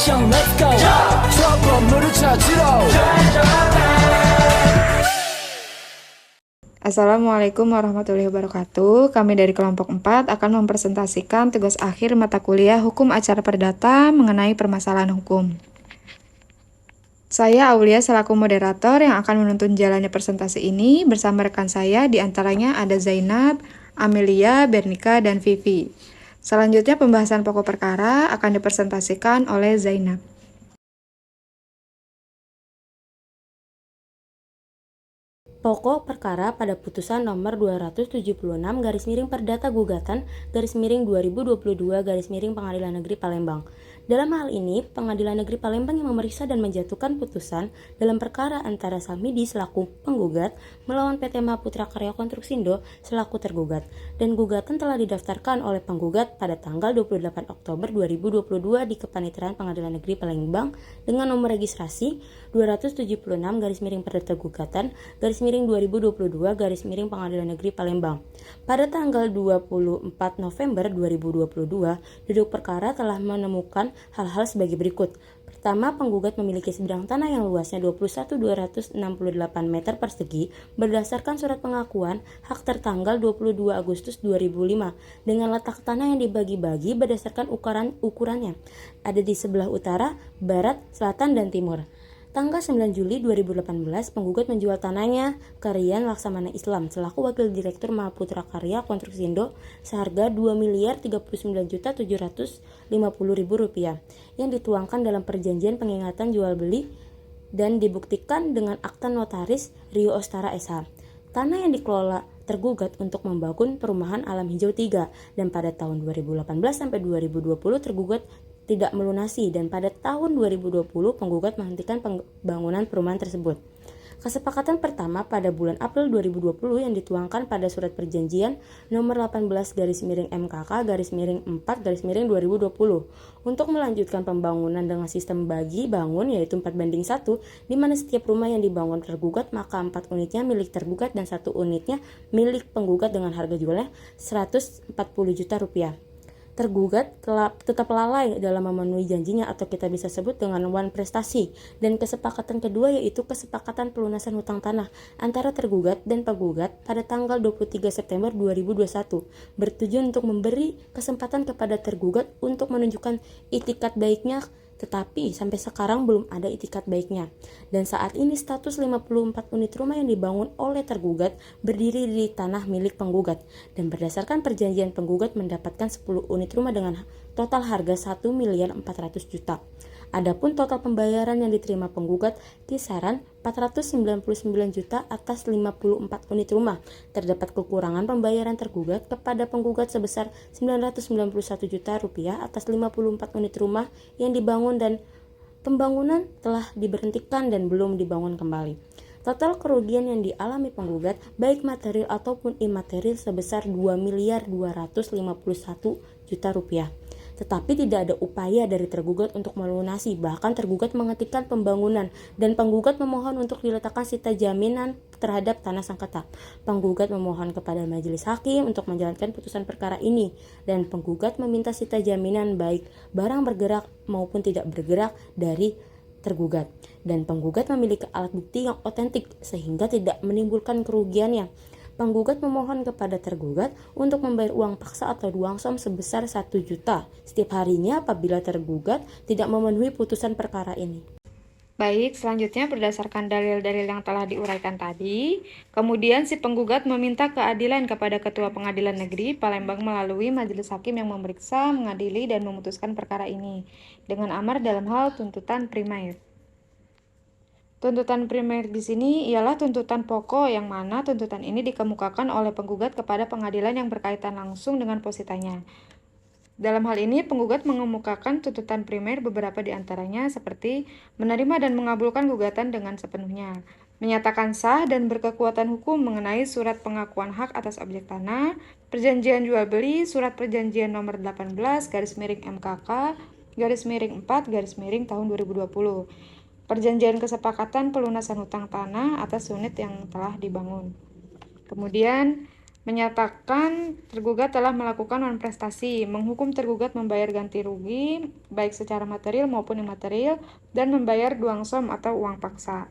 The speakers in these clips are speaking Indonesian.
action let's go 저 건물을 찾으러 Assalamualaikum warahmatullahi wabarakatuh. Kami dari kelompok 4 akan mempresentasikan tugas akhir mata kuliah Hukum Acara Perdata mengenai permasalahan hukum. Saya Aulia selaku moderator yang akan menuntun jalannya presentasi ini bersama rekan saya, diantaranya ada Zainab, Amelia, Bernika, dan Vivi. Selanjutnya pembahasan pokok perkara akan dipresentasikan oleh Zainab. Pokok perkara pada putusan nomor 276 Perdata Gugatan /2022 Pengadilan Negeri Palembang. Dalam hal ini, Pengadilan Negeri Palembang yang memeriksa dan menjatuhkan putusan dalam perkara antara Samidi selaku penggugat melawan PT Mahaputra Karya Konstruksindo selaku tergugat, dan gugatan telah didaftarkan oleh penggugat pada tanggal 28 Oktober 2022 di Kepanitiaan Pengadilan Negeri Palembang dengan nomor registrasi 276 Perdata Gugatan 2022 Pengadilan Negeri Palembang. Pada tanggal 24 November 2022, duduk perkara telah menemukan hal-hal sebagai berikut. Pertama, penggugat memiliki sebidang tanah yang luasnya 21.268 meter persegi berdasarkan surat pengakuan hak tertanggal 22 Agustus 2005 dengan letak tanah yang dibagi-bagi berdasarkan ukurannya. Ada di sebelah utara, barat, selatan, dan timur. Tanggal 9 Juli 2018, penggugat menjual tanahnya ke Rian Laksamana Islam selaku Wakil Direktur Mahaputra Karya Konstruksindo seharga Rp2.309.750.000 yang dituangkan dalam perjanjian pengingatan jual beli dan dibuktikan dengan akta notaris Rio Ostara SH. Tanah yang dikelola tergugat untuk membangun perumahan Alam Hijau 3 dan pada tahun 2018 sampai 2020 tergugat tidak melunasi, dan pada tahun 2020 penggugat menghentikan pembangunan perumahan tersebut. Kesepakatan pertama pada bulan April 2020 yang dituangkan pada surat perjanjian nomor 18-MKK-4-2020 untuk melanjutkan pembangunan dengan sistem bagi bangun yaitu 4:1, di mana setiap rumah yang dibangun tergugat maka 4 unitnya milik tergugat dan 1 unitnya milik penggugat dengan harga jualnya Rp140 juta. Tergugat tetap lalai dalam memenuhi janjinya atau kita bisa sebut dengan wan prestasi, dan kesepakatan kedua yaitu kesepakatan pelunasan hutang tanah antara tergugat dan penggugat pada tanggal 23 September 2021 bertujuan untuk memberi kesempatan kepada tergugat untuk menunjukkan itikat baiknya, tetapi sampai sekarang belum ada itikat baiknya. Dan saat ini status 54 unit rumah yang dibangun oleh tergugat berdiri di tanah milik penggugat. Dan berdasarkan perjanjian penggugat mendapatkan 10 unit rumah dengan total harga Rp1.400.000.000. Adapun total pembayaran yang diterima penggugat kisaran Rp499 juta atas 54 unit rumah. Terdapat kekurangan pembayaran tergugat kepada penggugat sebesar Rp991 juta atas 54 unit rumah yang dibangun dan pembangunan telah diberhentikan dan belum dibangun kembali. Total kerugian yang dialami penggugat baik material ataupun imaterial sebesar Rp2.251 juta. Tetapi tidak ada upaya dari tergugat untuk melunasi, bahkan tergugat menghentikan pembangunan dan penggugat memohon untuk diletakkan sita jaminan terhadap tanah sengketa. Penggugat memohon kepada majelis hakim untuk menjalankan putusan perkara ini, dan penggugat meminta sita jaminan baik barang bergerak maupun tidak bergerak dari tergugat, dan penggugat memiliki alat bukti yang otentik sehingga tidak menimbulkan kerugiannya. Penggugat memohon kepada tergugat untuk membayar uang paksa atau uang som sebesar 1 juta setiap harinya apabila tergugat tidak memenuhi putusan perkara ini. Baik, selanjutnya berdasarkan dalil-dalil yang telah diuraikan tadi, kemudian si penggugat meminta keadilan kepada Ketua Pengadilan Negeri Palembang melalui majelis hakim yang memeriksa, mengadili, dan memutuskan perkara ini dengan amar dalam hal tuntutan primer. Tuntutan primer di sini ialah tuntutan pokok yang mana tuntutan ini dikemukakan oleh penggugat kepada pengadilan yang berkaitan langsung dengan positanya. Dalam hal ini, penggugat mengemukakan tuntutan primer beberapa di antaranya seperti menerima dan mengabulkan gugatan dengan sepenuhnya, menyatakan sah dan berkekuatan hukum mengenai surat pengakuan hak atas objek tanah, perjanjian jual beli, surat perjanjian nomor 18-MKK-4-tahun 2020, perjanjian kesepakatan pelunasan hutang tanah atas unit yang telah dibangun. Kemudian Menyatakan tergugat telah melakukan non-prestasi, menghukum tergugat membayar ganti rugi, baik secara material maupun imaterial, dan membayar duangsom atau uang paksa.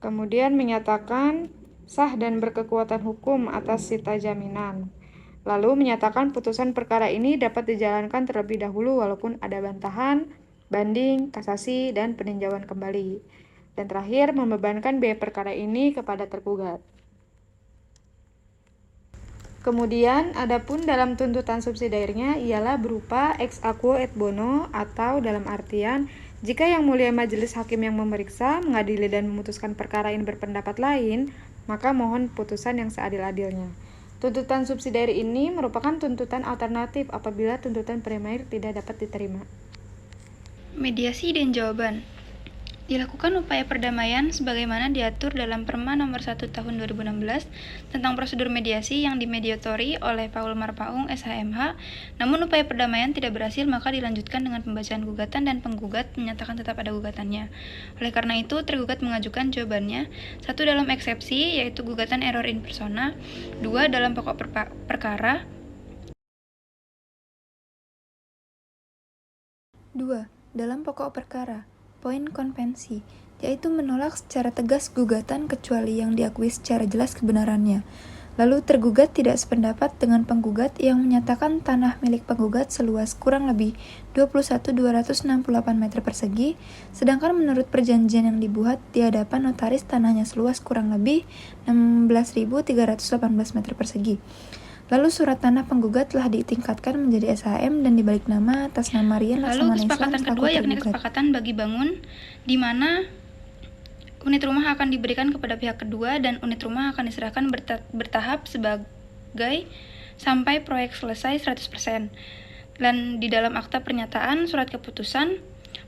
Kemudian menyatakan sah dan berkekuatan hukum atas sita jaminan. Lalu menyatakan putusan perkara ini dapat dijalankan terlebih dahulu walaupun ada bantahan, banding, kasasi, dan peninjauan kembali. Dan terakhir, membebankan biaya perkara ini kepada tergugat. Kemudian, adapun dalam tuntutan subsidiarnya ialah berupa ex aequo et bono atau dalam artian jika Yang Mulia Majelis Hakim yang memeriksa, mengadili dan memutuskan perkara ini berpendapat lain, maka mohon putusan yang seadil-adilnya. Tuntutan subsidiar ini merupakan tuntutan alternatif apabila tuntutan primer tidak dapat diterima. Mediasi dan jawaban. Dilakukan upaya perdamaian sebagaimana diatur dalam Perma Nomor 1 Tahun 2016 tentang prosedur mediasi yang dimediatori oleh Paul Marpaung SHMH. Namun upaya perdamaian tidak berhasil, maka dilanjutkan dengan pembacaan gugatan dan penggugat menyatakan tetap ada gugatannya. Oleh karena itu, tergugat mengajukan jawabannya. 1. Dalam eksepsi, yaitu gugatan error in persona. 2. Dalam pokok perkara. 2. Dalam pokok perkara. Poin konvensi, yaitu menolak secara tegas gugatan kecuali yang diakui secara jelas kebenarannya. Lalu tergugat tidak sependapat dengan penggugat yang menyatakan tanah milik penggugat seluas kurang lebih 21.268 meter persegi, sedangkan menurut perjanjian yang dibuat di hadapan notaris tanahnya seluas kurang lebih 16.318 meter persegi. Lalu surat tanah penggugat telah ditingkatkan menjadi SHM dan dibalik nama atas nama Rian Laksamana Islam. Lalu kesepakatan kedua yakni kesepakatan bagi bangun, di mana unit rumah akan diberikan kepada pihak kedua dan unit rumah akan diserahkan bertahap sebagai sampai proyek selesai 100%. Dan di dalam akta pernyataan surat keputusan,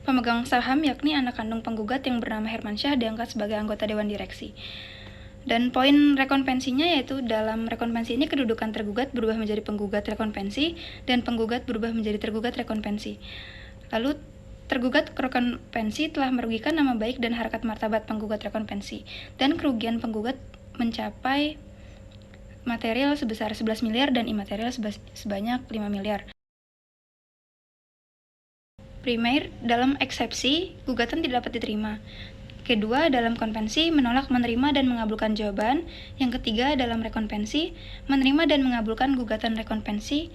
pemegang saham yakni anak kandung penggugat yang bernama Hermansyah diangkat sebagai anggota Dewan Direksi. Dan poin rekonvensinya yaitu dalam rekonvensi ini kedudukan tergugat berubah menjadi penggugat rekonvensi dan penggugat berubah menjadi tergugat rekonvensi. Lalu tergugat rekonvensi telah merugikan nama baik dan harkat martabat penggugat rekonvensi dan kerugian penggugat mencapai material sebesar 11 miliar dan imaterial sebanyak 5 miliar. Primer, dalam eksepsi, gugatan tidak dapat diterima. Kedua, dalam konvensi, menolak menerima dan mengabulkan jawaban. Yang ketiga, dalam rekonvensi, menerima dan mengabulkan gugatan rekonvensi.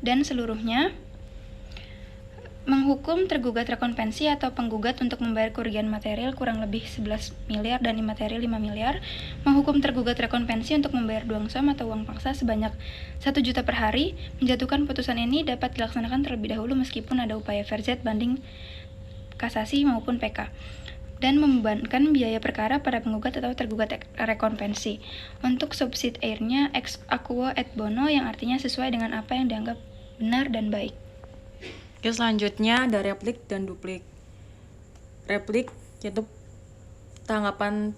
Dan seluruhnya, menghukum tergugat rekonvensi atau penggugat untuk membayar kerugian material kurang lebih 11 miliar dan imaterial 5 miliar. Menghukum tergugat rekonvensi untuk membayar duangsom atau uang paksa sebanyak 1 juta per hari. Menjatuhkan putusan ini dapat dilaksanakan terlebih dahulu meskipun ada upaya verzet banding kasasi maupun PK. Dan membebankan biaya perkara pada penggugat atau tergugat rekonvensi. Untuk subsidiarnya ex aequo et bono yang artinya sesuai dengan apa yang dianggap benar dan baik. Oke, selanjutnya ada replik dan duplik. Replik yaitu tanggapan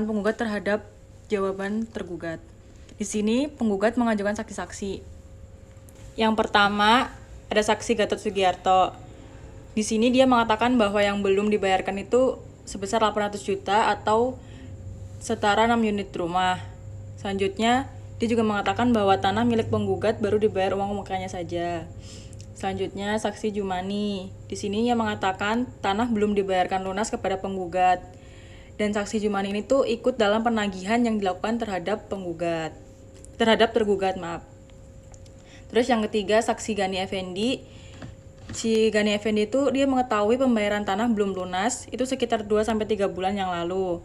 penggugat terhadap jawaban tergugat. Di sini penggugat mengajukan saksi-saksi. Yang pertama ada saksi Gatot Sugiarto. Di sini dia mengatakan bahwa yang belum dibayarkan itu sebesar 800 juta atau setara 6 unit rumah. Selanjutnya, dia juga mengatakan bahwa tanah milik penggugat baru dibayar uang mukanya saja. Selanjutnya, saksi Jumani. Di sini ia mengatakan tanah belum dibayarkan lunas kepada penggugat. Dan saksi Jumani ini tuh ikut dalam penagihan yang dilakukan terhadap tergugat. Terus yang ketiga, saksi Gani Effendi. Si Gani Effendi itu dia mengetahui pembayaran tanah belum lunas itu sekitar 2-3 bulan yang lalu.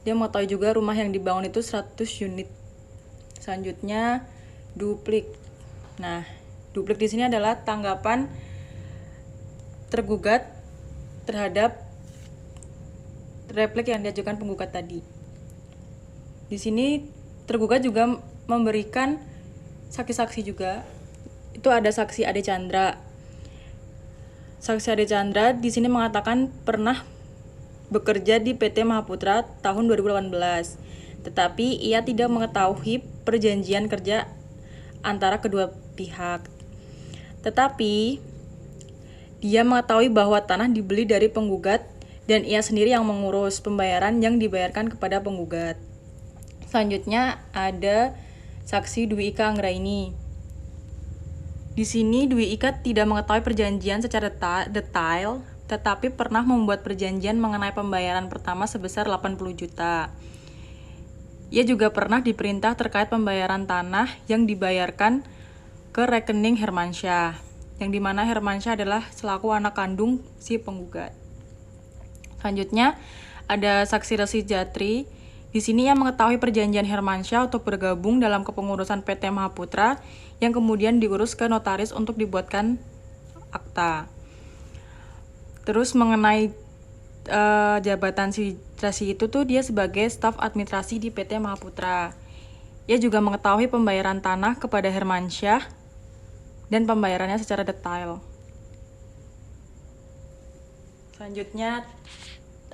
Dia mengetahui juga rumah yang dibangun itu 100 unit. Selanjutnya duplik. Nah, duplik di sini adalah tanggapan tergugat terhadap replik yang diajukan penggugat tadi. Di sini tergugat juga memberikan saksi-saksi juga. Itu ada saksi Ade Chandra. Saksi Ade Chandra di sini mengatakan pernah bekerja di PT Mahaputra tahun 2018, tetapi ia tidak mengetahui perjanjian kerja antara kedua pihak. Tetapi dia mengetahui bahwa tanah dibeli dari penggugat dan ia sendiri yang mengurus pembayaran yang dibayarkan kepada penggugat. Selanjutnya ada saksi Dwi Ika Anggraini. Di sini Dwi Ika tidak mengetahui perjanjian secara detail, tetapi pernah membuat perjanjian mengenai pembayaran pertama sebesar 80 juta. Ia juga pernah diperintah terkait pembayaran tanah yang dibayarkan ke rekening Hermansyah, yang dimana Hermansyah adalah selaku anak kandung si penggugat. Selanjutnya ada saksi Resi Jatri. Di sini ia mengetahui perjanjian Hermansyah untuk bergabung dalam kepengurusan PT Mahaputra yang kemudian diurus ke notaris untuk dibuatkan akta. Terus mengenai jabatan si Resi itu tuh dia sebagai staf administrasi di PT Mahaputra. Ia juga mengetahui pembayaran tanah kepada Hermansyah dan pembayarannya secara detail. Selanjutnya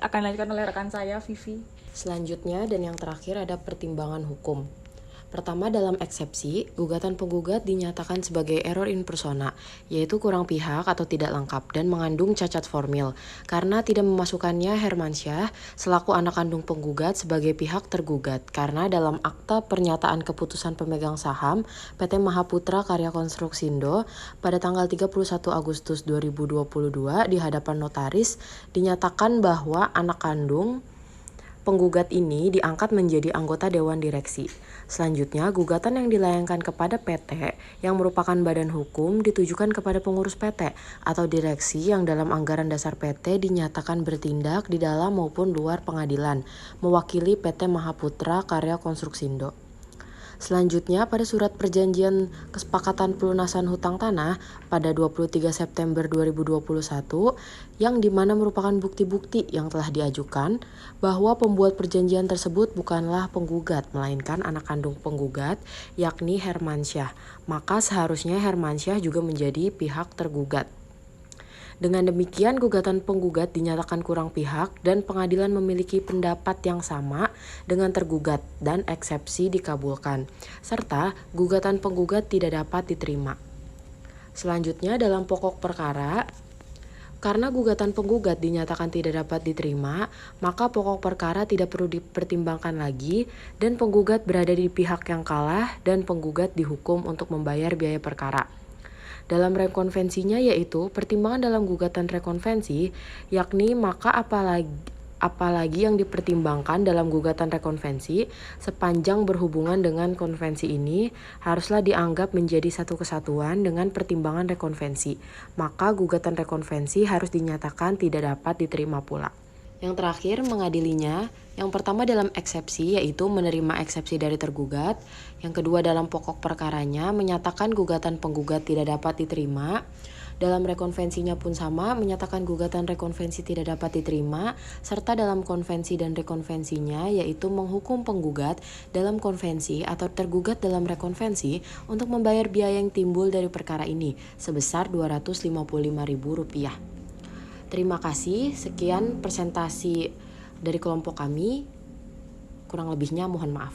akan dilanjutkan oleh rekan saya, Vivi. Selanjutnya dan yang terakhir ada pertimbangan hukum. Pertama, dalam eksepsi, gugatan penggugat dinyatakan sebagai error in persona, yaitu kurang pihak atau tidak lengkap dan mengandung cacat formil, karena tidak memasukkannya Hermansyah selaku anak kandung penggugat sebagai pihak tergugat, karena dalam akta pernyataan keputusan pemegang saham PT Mahaputra Karya Konstruksindo pada tanggal 31 Agustus 2022 di hadapan notaris dinyatakan bahwa anak kandung penggugat ini diangkat menjadi anggota Dewan Direksi. Selanjutnya, gugatan yang dilayangkan kepada PT yang merupakan badan hukum ditujukan kepada pengurus PT atau direksi yang dalam anggaran dasar PT dinyatakan bertindak di dalam maupun luar pengadilan, mewakili PT Mahaputra Karya Konstruksindo. Selanjutnya, pada surat perjanjian kesepakatan pelunasan hutang tanah pada 23 September 2021 yang dimana merupakan bukti-bukti yang telah diajukan bahwa pembuat perjanjian tersebut bukanlah penggugat, melainkan anak kandung penggugat, yakni Hermansyah. Maka seharusnya Hermansyah juga menjadi pihak tergugat. Dengan demikian, gugatan penggugat dinyatakan kurang pihak dan pengadilan memiliki pendapat yang sama dengan tergugat dan eksepsi dikabulkan, serta gugatan penggugat tidak dapat diterima. Selanjutnya, dalam pokok perkara, karena gugatan penggugat dinyatakan tidak dapat diterima, maka pokok perkara tidak perlu dipertimbangkan lagi dan penggugat berada di pihak yang kalah dan penggugat dihukum untuk membayar biaya perkara. Dalam rekonvensinya yaitu pertimbangan dalam gugatan rekonvensi, yakni maka apalagi yang dipertimbangkan dalam gugatan rekonvensi sepanjang berhubungan dengan konvensi ini haruslah dianggap menjadi satu kesatuan dengan pertimbangan rekonvensi. Maka gugatan rekonvensi harus dinyatakan tidak dapat diterima pula. Yang terakhir mengadilinya, yang pertama dalam eksepsi yaitu menerima eksepsi dari tergugat, yang kedua dalam pokok perkaranya menyatakan gugatan penggugat tidak dapat diterima, dalam rekonvensinya pun sama menyatakan gugatan rekonvensi tidak dapat diterima, serta dalam konvensi dan rekonvensinya yaitu menghukum penggugat dalam konvensi atau tergugat dalam rekonvensi untuk membayar biaya yang timbul dari perkara ini sebesar Rp255.000. Terima kasih, sekian presentasi dari kelompok kami, kurang lebihnya mohon maaf.